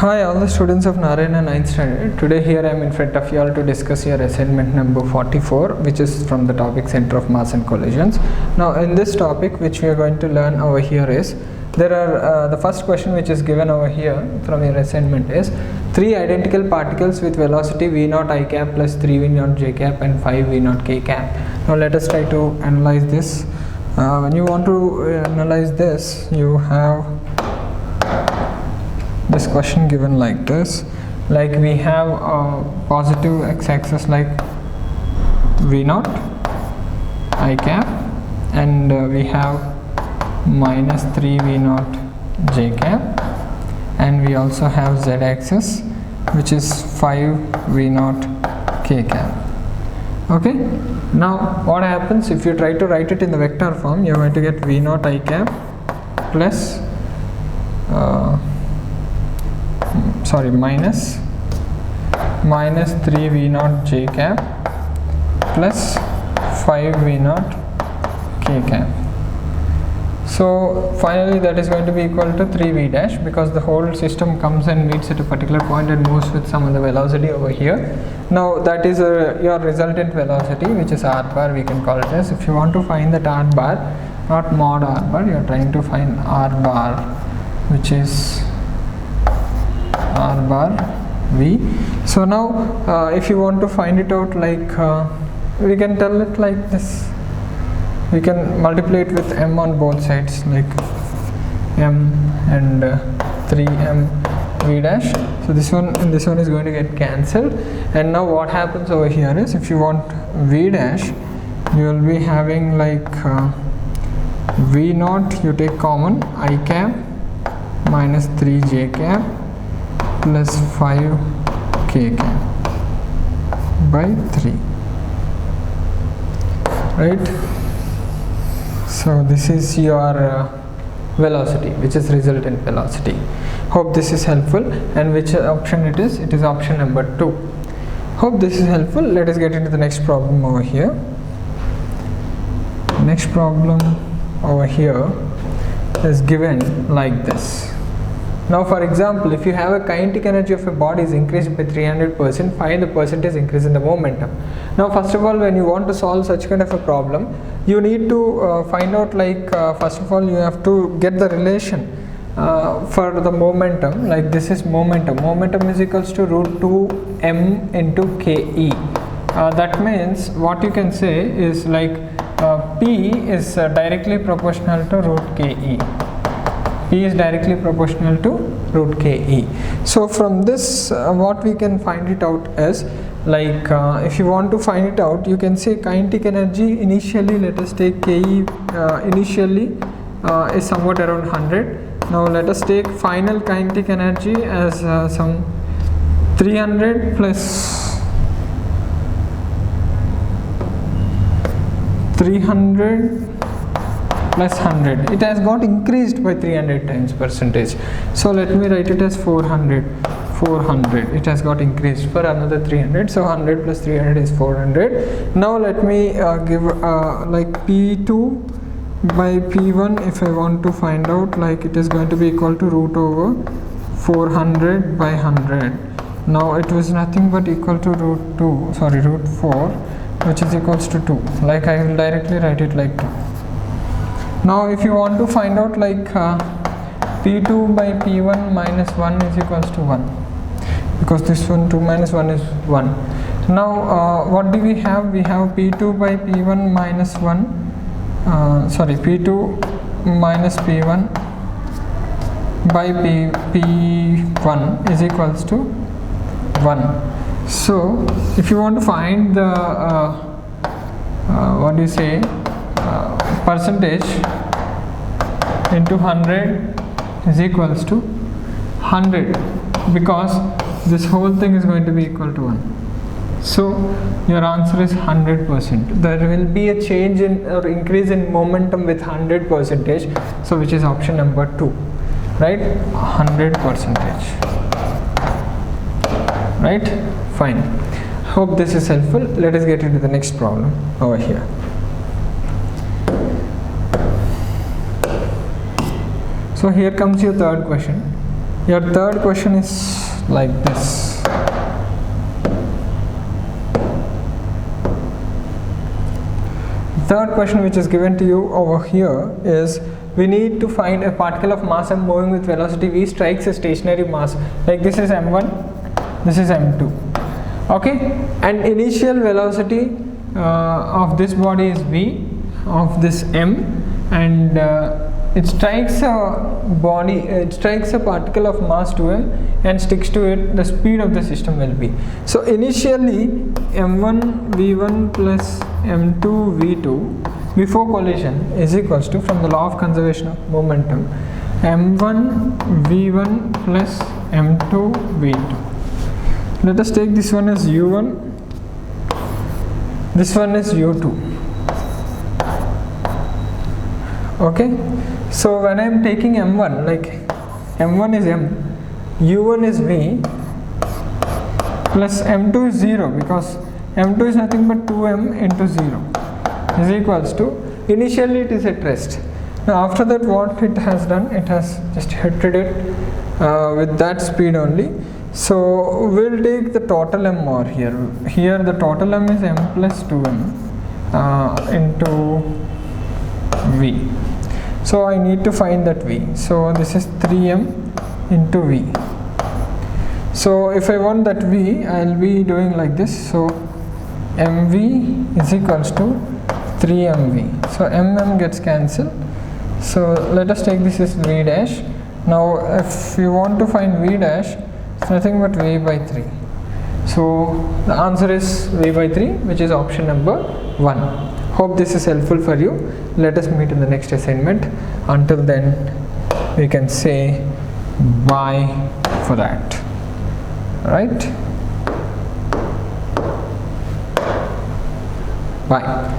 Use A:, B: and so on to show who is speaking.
A: Hi all the students of Narayana 9th standard. Today here I am in front of you all to discuss your assignment number 44, which is from the topic Center of Mass and Collisions. Now in this topic which we are going to learn over here is, there are the first question which is given over here from your assignment is, three identical particles with velocity v naught I cap plus 3 v naught j cap and 5 v naught k cap. Now let us try to analyze this. When you want to analyze this, you have this question given like this, like we have a positive x-axis like v naught I cap, and we have minus 3 v naught j cap, and we also have z-axis which is 5 v naught k cap. Okay, now what happens if you try to write it in the vector form? You are going to get v naught I cap plus minus 3 v naught j cap plus 5 v naught k cap. So finally that is going to be equal to 3 v dash, because the whole system comes and meets at a particular point and moves with some other velocity over here. Now that is your resultant velocity, which is r bar, we can call it as. If you want to find that r bar, not mod r bar, you are trying to find r bar, which is r bar v. So now if you want to find it out, like we can tell it like this. We can multiply it with m on both sides, like m and 3m v dash. So this one and this one is going to get cancelled. And now what happens over here is, if you want v dash, you will be having like v naught, you take common, I cap minus 3 j cap plus 5 k cap by 3, right? So this is your velocity, which is resultant velocity. Hope this is helpful. And which option it is? It is option number 2. Hope this is helpful. Let us get into the next problem over here. Next problem over here is given like this. Now for example, if you have a kinetic energy of a body is increased by 300%, find the percentage increase in the momentum. Now first of all, when you want to solve such kind of a problem, you need to find out, like first of all you have to get the relation for the momentum. Like this is momentum is equals to root 2 m into ke. That means what you can say is like p is directly proportional to root ke. P is directly proportional to root ke. So from this what we can find it out is, like if you want to find it out, you can say kinetic energy initially, let us take ke initially is somewhat around 100. Now let us take final kinetic energy as some 300 plus 300 plus 100. It has got increased by 300 times percentage. So let me write it as 400. It has got increased for another 300. So 100 plus 300 is 400. Now let me give like P2 by P1. If I want to find out, like it is going to be equal to root over 400 by 100. Now it was nothing but equal to root 4, which is equals to 2. Like I will directly write it like 2. Now if you want to find out, like P2 by P1 minus 1 is equals to 1, because this one 2 minus 1 is 1. Now what do we have? We have P2 by P1 minus 1, P2 minus P1 by P1 is equals to 1. So if you want to find the what do you say, percentage into 100 is equals to 100, because this whole thing is going to be equal to 1. So your answer is 100%. There will be a change in or increase in momentum with 100%, so which is option number 2, right? 100%, right? Fine. Hope this is helpful. Let us get into the next problem over here. So here comes your third question. Your third question is like this. Third question which is given to you over here is, we need to find a particle of mass m moving with velocity v strikes a stationary mass. Like this is m1, this is m2. Okay, and initial velocity of this body is v, of this m, and it strikes a particle of mass 2m and sticks to it. The speed of the system will be, so initially m1 v1 plus m2 v2 before collision is equals to, from the law of conservation of momentum, m1 v1 plus m2 v2. Let us take this one as u1, this one is u2. Okay, so when I am taking m1, like m1 is m, u1 is v, plus m2 is 0, because m2 is nothing but 2m into 0 is equals to, initially it is at rest. Now after that what it has done, it has just hit it with that speed only. So we'll take the total m over here. Here the total m is m plus 2m into v. So I need to find that v. So this is 3m into v. So if I want that v, I'll be doing like this. So mv is equals to 3mv. So mm gets cancelled. So let us take this as v dash. Now if you want to find v dash, it's nothing but v by 3. So the answer is v by 3, which is option number 1. Hope this is helpful for you. Let us meet in the next assignment. Until then, we can say bye for that. Right? Bye.